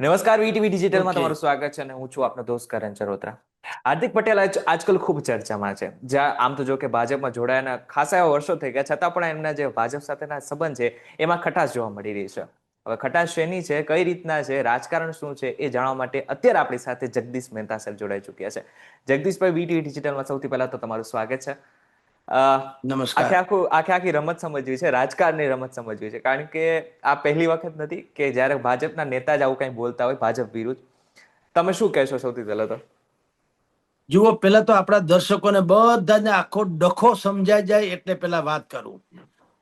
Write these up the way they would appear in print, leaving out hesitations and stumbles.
નમસ્કાર, VTV ડિજિટલમાં okay. તમારું સ્વાગત છે અને હું છું આપનો દોસ્ત કરણ ચરોત્રા. હાર્દિક પટેલ આજકાલ ખૂબ ચર્ચામાં છે. જ્યાં આમ તો જો કે ભાજપમાં જોડાયાના ખાસા એવા વર્ષો થઈ ગયા છતાં પણ એમના જે ભાજપ સાથેના સંબંધ છે એમાં ખટાશ જોવા મળી રહી છે. હવે ખટાશ શેની છે, કઈ રીતના છે, રાજકારણ શું છે એ જાણવા માટે અત્યારે આપણી સાથે જગદીશ મહેતા સર જોડાઈ ચૂક્યા છે. જગદીશભાઈ, વીટીવી ડિજિટલમાં સૌથી પહેલા તો તમારું સ્વાગત છે. નમસ્કાર. આખે આખી રમત સમજવી છે, રાજકારણની રમત સમજવી છે, કારણ કે આ પહેલી વખત નથી કે જ્યારે ભાજપના નેતા જ આવું કંઈ બોલતા હોય ભાજપ વિરુદ્ધ. તમે શું કહેશો સૌથી પહેલા તો? જુઓ, પેલા તો આપણા દર્શકોને બધાને આખો ડખો સમજાઈ જાય એટલે પેલા વાત કરું.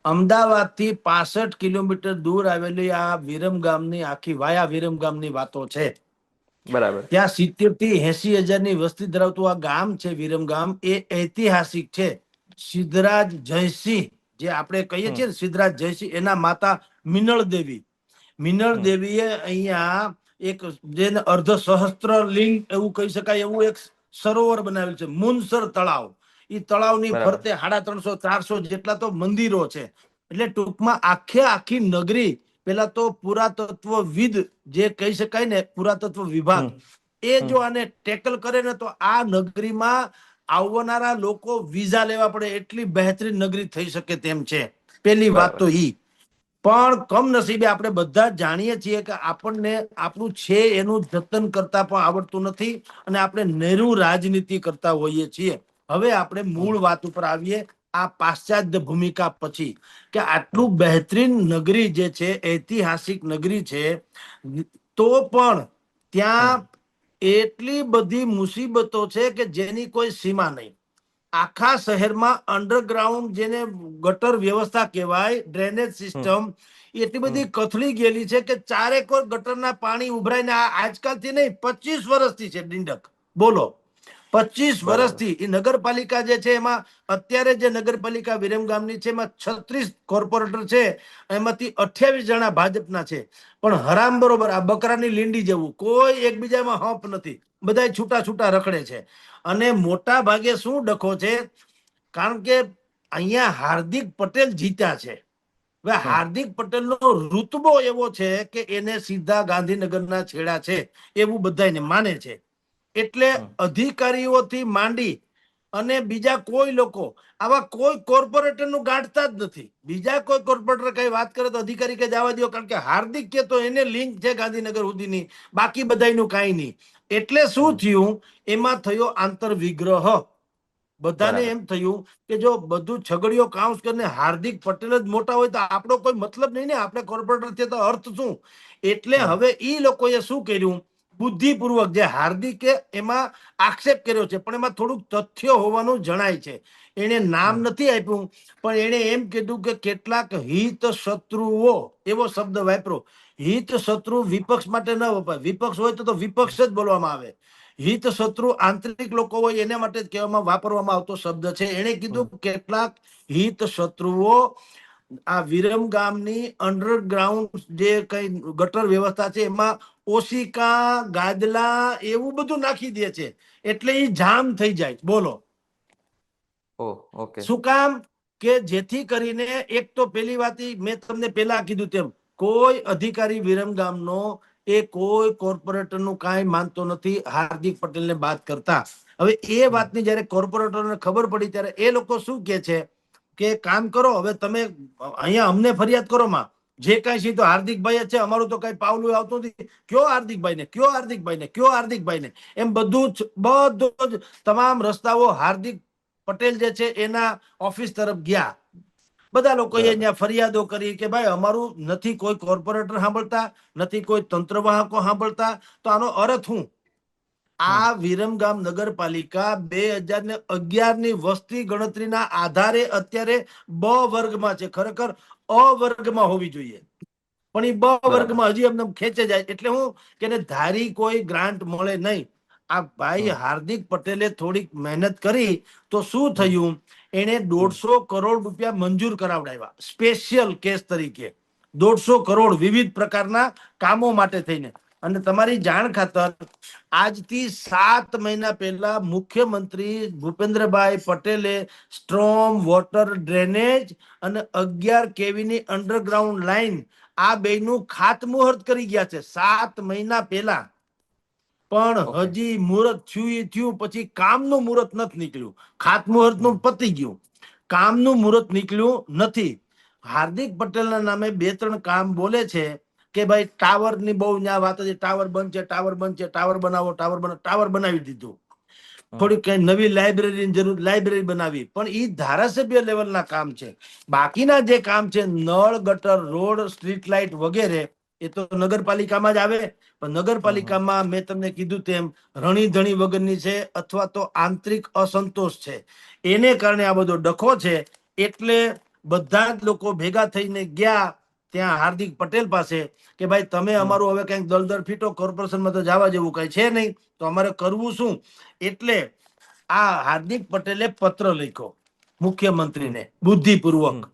અમદાવાદ થી 65 કિલોમીટર દૂર આવેલી આ વિરમગામની આખી વાયા વિરમગામની વાતો છે. બરાબર. ત્યાં 70 થી 80 હજારની વસ્તી ધરાવતું આ ગામ છે વિરમગામ. એ ઐતિહાસિક છે. સિદ્ધરાજ જયસિંહ, જે આપણે કહીએ હમ છીએ ને સિદ્ધરાજ જયસિંહ, એના માતા મિનળ દેવી. મિનળ હમ દેવીએ અહીંયા એક જેને અર્ધ સહસ્ત્ર લિંગ એવું કહી શકાય એવું એક સરોવર બનાવેલ છે, મુનસર તળાવ. એ તળાવની બરાબર. ફરતે 350-400 જેટલા તો મંદિરો છે. એટલે ટૂંકમાં આખી નગરી, પેલા તો પુરાતત્વવિદ જે કહી શકાય ને, પુરાતત્વ વિભાગ, હમ એ હમ જો આને ટેકલ કરે ને તો આ નગરીમાં આવનારા લોકો વિઝા લેવા પડે એટલી બહેતરીન નગરી થઈ શકે તેમ છે. પેલી વાત બરાબર. તો ઈ. પણ કમનસીબે આપણે બધા જાણીએ છીએ કે આપણને આપણું છે એનું જતન કરતા પણ આવડતું નથી અને આપણે નેરું રાજનીતિ કરતા હોઈએ છીએ. હવે આપણે હમ મૂળ વાત ઉપર આવીએ. આ પાશ્ચાત્ય ભૂમિકા પછી કે આટલું બહેતરીન નગરી જે છે, ઐતિહાસિક નગરી છે, તો પણ હમ ત્યાં એટલી બધી મુસીબતો છે કે જેની કોઈ સીમા નહીં. આખા શહેરમાં અંડરગ્રાઉન્ડ, જેને ગટર વ્યવસ્થા કહેવાય, ડ્રેનેજ હમ સિસ્ટમ એટલી હમ બધી કથળી ગયેલી છે કે ચારેક ગટરના પાણી ઉભરાઈને આજકાલથી નહીં, 25 વર્ષથી છે ડિંડક. બોલો, 25 બરાબર. વર્ષથી. એ નગરપાલિકા જે છે એમાં અત્યારે જે નગરપાલિકા વિરમગામની છે એમાં 36 કોર્પોરેટર છે, એમાંથી 28 જણા ભાજપના છે. પણ હરામ બરોબર આ બકરાની લીંડી જેવું, કોઈ એકબીજામાં હપ નથી. બધા છૂટા છૂટા રખડે છે. અને મોટા ભાગે શું ડખો છે, કારણ કે અહીંયા હાર્દિક પટેલ જીત્યા છે. હવે હમ હાર્દિક પટેલનો રુતબો એવો છે કે એને સીધા ગાંધીનગરના છેડા છે એવું બધાને માને છે. એટલે હમ અધિકારીઓથી માંડી અને બીજા કોઈ લોકો આવા કોઈ કોર્પોરેટર નું ગાંઠતા જ નથી. બીજા કોઈ કોર્પોરેટર કઈ વાત કરે તો અધિકારી કે જવા દો, કારણ કે હાર્દિક કે તો એને લિંક છે ગાંધીનગર સુધીની, બાકી બધાનું કાંઈ નહીં. એટલે શું હમ થયું, એમાં થયો આંતર વિગ્રહ. બધાને બરાબર. એમ થયું કે જો બધું છગડીઓ કાઉન્સ કરીને હાર્દિક પટેલ જ મોટા હોય તો આપણો કોઈ મતલબ નહીં ને, આપણે કોર્પોરેટર છે તો અર્થ શું? એટલે હમ હવે ઈ લોકોએ શું કર્યું, બુદ્ધિપૂર્વક, જે હાર્દિકે એમાં આક્ષેપ કર્યો છે પણ એમાં થોડુંક તથ્ય હોવાનું જણાય છે. એને નામ હમ નથી આપ્યું, પણ એને એમ કીધું કે કેટલાક હિત શત્રુઓ, એવો શબ્દ વાપરો. હિત શત્રુ વિપક્ષ માટે ન વપાય. વિપક્ષ હોય તો વિપક્ષ જ બોલવામાં આવે. હિત શત્રુ આંતરિક લોકો હોય એને માટે જ કહેવામાં વાપરવામાં આવતો શબ્દ છે. એને હમ કીધું કેટલાક હિત શત્રુઓ આ વિરમગામની અંડરગ્રાઉન્ડ જે કઈ ગટર વ્યવસ્થા છે એમાં ઓશિકા, ગાદલા એવું બધું નાખી દે છે, એટલે એ જામ થઈ જાય. બોલો ઓહ, ઓકે. શું કામ? કે જેથી કરીને, એક તો પેલી વાત મેં તમને પેલા કીધું તેમ, કોઈ અધિકારી વિરમગામનો એ કોઈ કોર્પોરેટર નું કાંઈ માનતો નથી હાર્દિક પટેલને બાત કરતા. હવે એ હમ વાતની જયારે કોર્પોરેટરોને ખબર પડી ત્યારે એ લોકો શું કે છે કે કામ કરો, હવે તમે અહીંયા અમને ફરિયાદ કરો માં, જે કઈ છે તો હાર્દિકભાઈ જ છે, અમારું તો કઈ પાવલું આવતું નથી. કયો હાર્દિકભાઈ ને, કયો હાર્દિકભાઈ ને, કયો હાર્દિકભાઈ ને, એમ બધું જ તમામ રસ્તાઓ હાર્દિક પટેલ જે છે એના ઓફિસ તરફ ગયા. બધા લોકોએ બરાબર. અહીંયા ફરિયાદો કરી કે ભાઈ અમારું નથી કોઈ કોર્પોરેટર સાંભળતા, નથી કોઈ તંત્રવાહકો સાંભળતા. તો આનો અર્થ શું? હમ આ વિરમગામ નગરપાલિકા 2011 ની વસ્તી ગણતરીના આધારે અત્યારે બ વર્ગમાં છે. ખરેખર અ વર્ગમાં હોવી જોઈએ, પણ એ બ બરાબર. વર્ગમાં હજી અમને ખેંચે જાય. એટલે હું કે ધારી કોઈ ગ્રાન્ટ મળે નહીં. આ ભાઈ હમ હાર્દિક પટેલે થોડીક મહેનત કરી તો શું હમ થયું, એને હમ 150 કરોડ રૂપિયા મંજૂર કરાવડાવ્યા સ્પેશિયલ કેસ તરીકે. 150 કરોડ વિવિધ પ્રકારના કામો માટે થઈને. અને તમારી જાણ ખાતર, આજથી 7 મહિના પહેલા મુખ્યમંત્રી ભૂપેન્દ્રભાઈ પટેલે સ્ટ્રોમ વોટર ડ્રેનેજ અને 11 કેવીની અંડરગ્રાઉન્ડ લાઈન આ બેયનું ખાતમુહૂર્ત કરી ગયા છે 7 મહિના પહેલા, પણ ઓકે. હજી મુહૂર્ત થયું પછી કામનું મુહૂર્ત નથી નીકળ્યું. ખાતમુહૂર્તનું પતી ગયું, કામનું મુહૂર્ત નીકળ્યું નથી. હાર્દિક પટેલના નામે 2-3 કામ બોલે છે કે ભાઈ ટાવરની બહુ ન્યા વાત છે, ટાવર બંધ છે, ટાવર બંધ છે, ટાવર બનાવો, ટાવર બનાવી દીધું. થોડી કઈ નવી લાઇબ્રેરીની જરૂર, લાઇબ્રેરી બનાવી, પણ એ ધારાસભ્ય લેવલના કામ છે. બાકીના જે કામ છે નળ, ગટર, રોડ, સ્ટ્રીટ લાઇટ વગેરે, એ તો નગરપાલિકામાં જ આવે. પણ નગરપાલિકામાં મેં તમને કીધું તેમ રણી ધણી વગરની છે, અથવા તો આંતરિક અસંતોષ છે, એને કારણે આ બધો ડખો છે. એટલે બધા જ લોકો ભેગા થઈને ગયા ત્યાં હાર્દિક પટેલ પાસે કે ભાઈ તમે અમારું હવે કંઈક દલદલ ફીટો, કોર્પોરેશનમાં તો જવા જેવું કઈ છે નહીં, તો અમારે કરવું શું? એટલે આ હાર્દિક પટેલે પત્ર લખ્યો મુખ્યમંત્રીને બુદ્ધિપૂર્વક,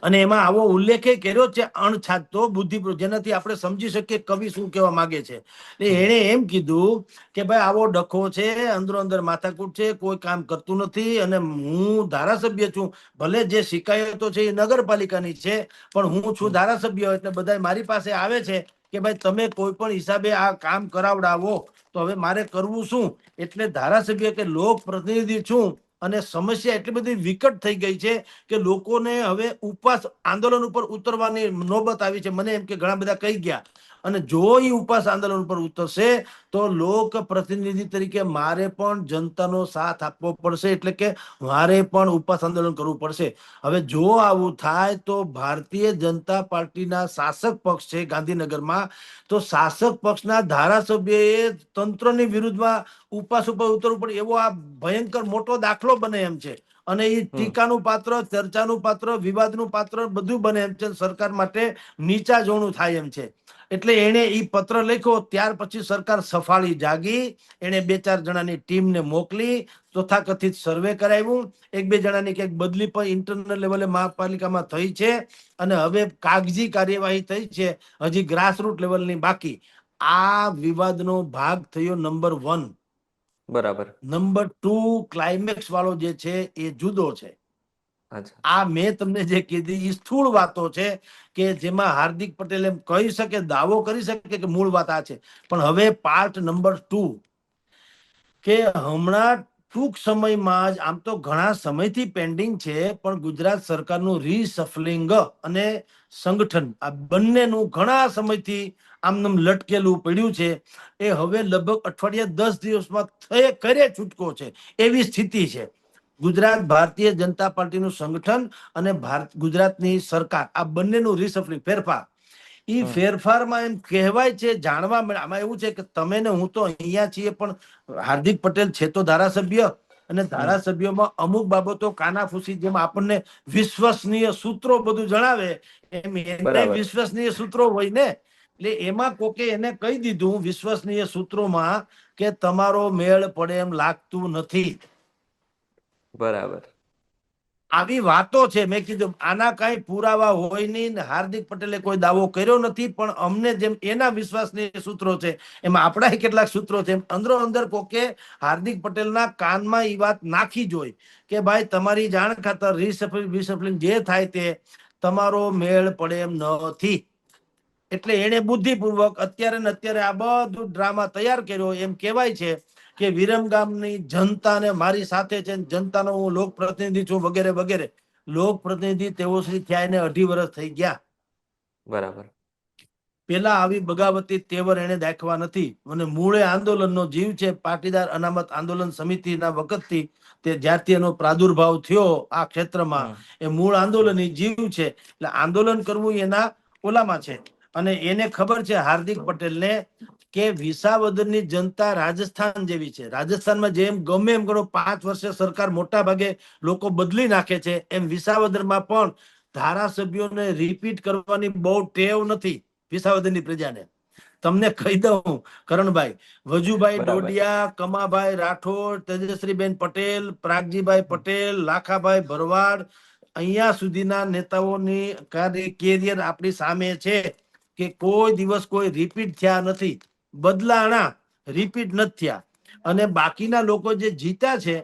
અને એમાં આવો ઉલ્લેખ કર્યો છે અણછાતો બુદ્ધિપૂર્વક, જેનાથી આપણે સમજી શકીએ કવિ શું કહેવા માંગે છે. એને એમ કીધું કે ભાઈ આવો ડખો છે, અંદરો અંદર માથાકૂટ છે, કોઈ કામ કરતું નથી, અને હું ધારાસભ્ય છું, ભલે જે શિકાયતો છે એ નગરપાલિકાની છે, પણ હું છું ધારાસભ્ય, એટલે બધા મારી પાસે આવે છે કે ભાઈ તમે કોઈ પણ હિસાબે આ કામ કરાવડાવો, તો હવે મારે કરવું શું? એટલે ધારાસભ્ય કે લોક પ્રતિનિધિ છું, અને સમસ્યા એટલી બધી વિકટ થઈ ગઈ છે કે લોકોને હવે ઉપવાસ આંદોલન ઉપર ઉતરવાની નોબત આવી છે. મને એમ કે ઘણા બધા કહી ગયા, અને જો એ ઉપવાસ આંદોલન ઉપર ઉતરશે તો લોક પ્રતિનિધિ તરીકે મારે પણ જનતાનો સાથ આપવો પડશે, એટલે કે મારે પણ ઉપવાસ આંદોલન કરવું પડશે. હવે જો આવું થાય તો ભારતીય જનતા પાર્ટીના શાસક પક્ષ છે ગાંધીનગરમાં, તો શાસક પક્ષના ધારાસભ્યએ તંત્રની વિરુદ્ધમાં ઉપવાસ ઉપર ઉતરવું પડે એવો આ ભયંકર મોટો દાખલો બને એમ છે. અને એ ટીકાનું પાત્ર, ચર્ચાનું પાત્ર, વિવાદનું પાત્ર બધું બને એમ છે, સરકાર માટે નીચા જોણું થાય એમ છે. એટલે એને ઈ પત્ર લખ્યો, ત્યાર પછી સરકાર સફાળી જાગી, એને 2-4 જણાની ટીમને મોકલી, તથાકથિત સર્વે કરાવ્યું, 1-2 જણાની ક્યાંક બદલી પણ ઇન્ટરનલ લેવલે મહાપાલિકામાં થઈ છે, અને હવે કાગજી કાર્યવાહી થઈ છે, હજી ગ્રાસરૂટ લેવલની બાકી. આ વિવાદનો ભાગ થયો નંબર 1. બરાબર. નંબર 2 ક્લાઇમેક્સ વાળો જે છે એ જુદો છે. અચ્છા. આ મેં તમને જે કીધી એ સ્થૂળ વાતો છે કે જેમાં હાર્દિક પટેલ એમ કહી શકે, દાવો કરી શકે કે મૂળ વાત આ છે. પણ હવે પાર્ટ નંબર 2, કે હમણાં ટૂંક સમયમાં જ, આમ તો ઘણા સમયથી પેન્ડિંગ છે, પણ ગુજરાત સરકારનું રીસફલિંગ અને સંગઠન, આ બંનેનું ઘણા સમયથી આમનામ લટકેલું પડ્યું છે. એ હવે લગભગ અઠવાડિયા 10 દિવસમાં કરે છૂટકો છે એવી સ્થિતિ છે. ગુજરાત ભારતીય જનતા પાર્ટીનું સંગઠન અને ગુજરાતની સરકાર, આ બંનેનું રીસફલિંગ, ફેરફાર. ઈ ફેરફારમાં એમ કહેવાય છે, જાણવા મળે, આમાં એવું છે કે તમે ને હું તો અહીંયા છીએ, પણ હાર્દિક પટેલ છે તો ધારાસભ્ય, અને ધારાસભ્યોમાં અમુક બાબતો કાનાફૂસી, જેમ આપણને વિશ્વસનીય સૂત્રો બધું જણાવે, એમ એને બરાબર. વિશ્વસનીય સૂત્રો હોય ને. એટલે એમાં કોકે એને કહી દીધું વિશ્વસનીય સૂત્રોમાં કે તમારો મેળ પડે એમ લાગતું નથી. બરાબર. આવી વાતો છે. મેં કીધું આના કઈ પુરાવા હોય નહીં, હાર્દિક પટેલે કોઈ દાવો કર્યો નથી, પણ અમને જેમ એના વિશ્વાસની સૂત્રો છે, એમાં આપણા કેટલાક સૂત્રો છે, અંદરો અંદર કોકે હાર્દિક પટેલના કાનમાં એ વાત નાખી જોઈ કે ભાઈ તમારી જાણ ખાતર રિસફલિંગ જે થાય તે તમારો મેળ પડે એમ નથી. એટલે એને બુદ્ધિપૂર્વક અત્યારે ને અત્યારે આ બધું ડ્રામા તૈયાર કર્યો. એમ કહેવાય છે કે વિરમગામની જનતાને મારી સાથે છે, જનતાનો હું લોક પ્રતિનિધિ છું, વગેરે વગેરે. લોક પ્રતિનિધિ તેઓ શ્રી થયા એને 2.5 વર્ષ થઈ ગયા. બરાબર. પેલા આવી બગાવતી તેવર એને દાખવા નથી. અને મૂળે આંદોલનનો જીવ છે. પાટીદાર અનામત આંદોલન સમિતિના વખતથી તે જ્યારથી એનો પ્રાદુર્ભાવ થયો આ ક્ષેત્રમાં, એ મૂળ આંદોલન જીવ છે. એટલે આંદોલન કરવું એના ઓલામાં છે. અને એને ખબર છે હાર્દિક પટેલને કે વિસાવદરની જનતા રાજસ્થાન જેવી છે. રાજસ્થાનમાં જેમ ગમે એમ કરો 5 વર્ષે સરકાર મોટા ભાગે લોકો બદલી નાખે છે, એમ વિસાવદરમાં પણ ધારાસભ્યોને રિપીટ કરવાની બહુ ટેવ નથી વિસાવદરની પ્રજાને. તમને કહી દઉં કરણભાઈ, વજુભાઈ બરાબર. ડોડિયા, કમાભાઈ રાઠોડ, તેજશ્રીબેન પટેલ, પ્રાગજીભાઈ પટેલ, લાખાભાઈ ભરવાડ, અહીંયા સુધીના નેતાઓની કેરિયર આપણી સામે છે કે કોઈ દિવસ કોઈ રિપીટ થયા નથી, બદલાણા, રિપીટ નથી થયા. અને બાકીના લોકો જે જીતા છે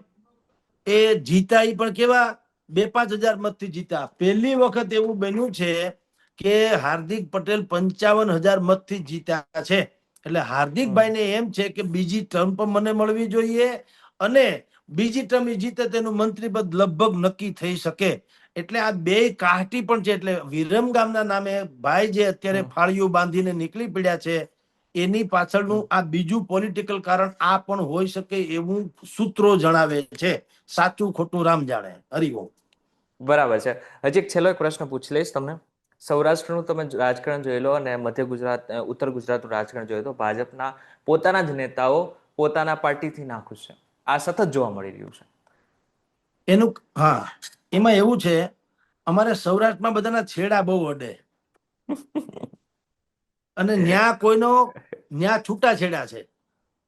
એ જીતા પણ કેવા 2-5 હજાર મતથી જીતા. પહેલી વખત એવું બન્યું છે કે હાર્દિક પટેલ 55,000 મતથી જીત્યા છે. એટલે હાર્દિકભાઈને એમ છે કે બીજી ટર્મ પણ મને મળવી જોઈએ અને બીજી ટર્મ જીતે તેનું મંત્રીપદ લગભગ નક્કી થઈ શકે. એટલે આ બે કાહટી પણ છે. એટલે વિરમ ગામના નામે ભાઈ જે અત્યારે ફાળીઓ બાંધીને નીકળી પડ્યા છે એની પાછળનું આ બીજું પોલિટિકલ કારણ આ પણ હોઈ શકે એવું સૂત્રો જણાવે છે. સાચું ખોટું રામ જાણે. હરિઓમ. બરાબર છે. હજી એક છેલ્લો એક પ્રશ્ન પૂછી લઈશ તમને. સૌરાષ્ટ્રનું તમે રાજકારણ જોઈ લો અને મધ્ય ગુજરાત ઉત્તર ગુજરાતનું રાજકારણ જોયું તો ભાજપના પોતાના જ નેતાઓ પોતાના પાર્ટીથી નાખુશ છે. આ સતત જોવા મળી રહ્યું છે. એનું હા, એમાં એવું છે અમારે સૌરાષ્ટ્રમાં બધાના છેડા બહુ અડે અને ન્યા છૂટાછેડા છે.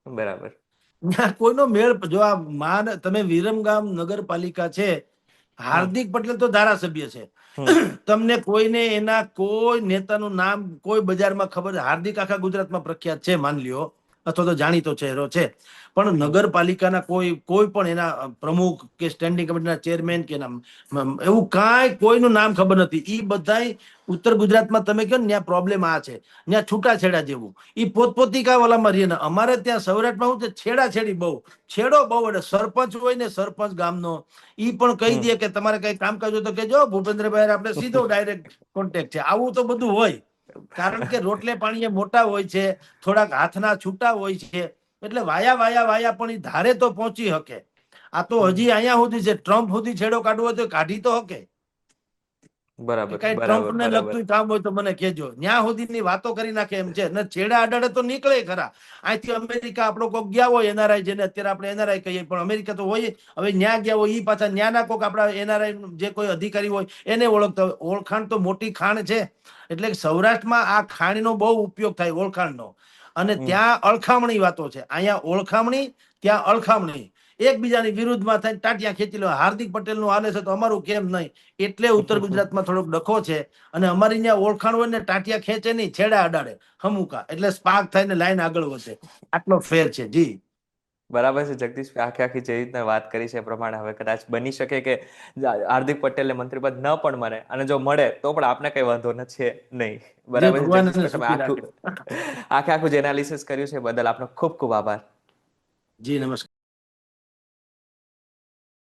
બરાબર. ન્યા કોઈનો મેળ જો આ તમે વિરમગામ નગરપાલિકા છે, હાર્દિક પટેલ તો ધારાસભ્ય છે. તમને કોઈને એના કોઈ નેતાનું નામ કોઈ બજારમાં ખબર, હાર્દિક આખા ગુજરાતમાં પ્રખ્યાત છે માન લ્યો, અથવા તો જાણીતો ચહેરો છે, પણ નગરપાલિકાના કોઈ પણ એના પ્રમુખ કે સ્ટેન્ડિંગ કમિટીના ચેરમેન કે એવું કાંઈ કોઈનું નામ ખબર નથી. ઈ બધાય ઉત્તર ગુજરાતમાં તમે કહો ને ત્યાં પ્રોબ્લેમ આ છે, ત્યાં છૂટાછેડા જેવું. ઈ પોતપોતી કા વાલામાં રહીએ ને અમારે ત્યાં સૌરાષ્ટ્રમાં શું છે, છેડાછેડી બહુ, છેડો બહુ. એટલે સરપંચ હોય ને, સરપંચ ગામનો ઈ પણ કહી દે કે તમારે કઈ કામકાજ હોય તો કેજો ભૂપેન્દ્રભાઈ, આપણે સીધો ડાયરેક્ટ કોન્ટેક્ટ છે. આવું તો બધું હોય, કારણ કે રોટલે પાણીએ મોટા હોય છે, થોડાક હાથના છૂટા હોય છે. એટલે વાયા વાયા વાયા પણ ઈ ધારે તો પહોંચી શકે. આ તો હજી અહીંયા સુધી છે, ટ્રમ્પ સુધી છેડો કાઢવો હોય તો કાઢી તો શકે. બરાબર કઈ ટ્રમ્પ બરાબર ને બરાબર. લગતું કામ હોય તો મને કહેજો. ન્યા સુધીની વાતો કરી નાખે એમ છે ને, છેડા અડાડે તો નીકળે ખરા. અહીંથી અમેરિકા આપણો કોક ગયા હોય એનઆરઆઈ, જેને અત્યારે આપણે એનઆરઆઈ કહીએ, પણ અમેરિકા તો હોય. હવે ન્યા ગયા હોય ઈ પાછા ન્યાના કોક આપણા એનઆરઆઈ જે કોઈ અધિકારી હોય એને ઓળખતા હોય. ઓળખાણ તો મોટી ખાણ છે. એટલે સૌરાષ્ટ્રમાં આ ખાણનો બહુ ઉપયોગ થાય, ઓળખાણનો. અને ત્યાં અળખામણી વાતો છે, અહીંયા ઓળખામણી, ત્યાં અળખામણી. એકબીજાની વિરુદ્ધમાં થાય, ટાટિયા ખેંચી લો. હાર્દિક પટેલ નું હાલે છે તો અમારું કેમ નહીં, એટલે ઉત્તર ગુજરાતમાં થોડોક ડખો છે. અને અમારી ત્યાં ઓળખાણ હોય ને, ટાટિયા ખેંચે નહીં, છેડા અડાડે હમુકા, એટલે સ્પાર્ક થાય ને લાઈન આગળ વધે. આટલો ફેર છે. જી બરાબર છે જગદીશભાઈ, આખી આખી જે રીતના વાત કરી છે એ પ્રમાણે હવે કદાચ બની શકે કે હાર્દિક પટેલને મંત્રીપદ ન પણ મળે, અને જો મળે તો પણ આપને કઈ વાંધો છે નહીં. જે બરાબર છે ભગવાન એને જગદીશભાઈ, તમે સુખી આખું રાખે. આખે આખું જે એનાલિસિસ કર્યું છે એ બદલ આપનો ખૂબ ખૂબ આભાર. જી નમસ્કાર.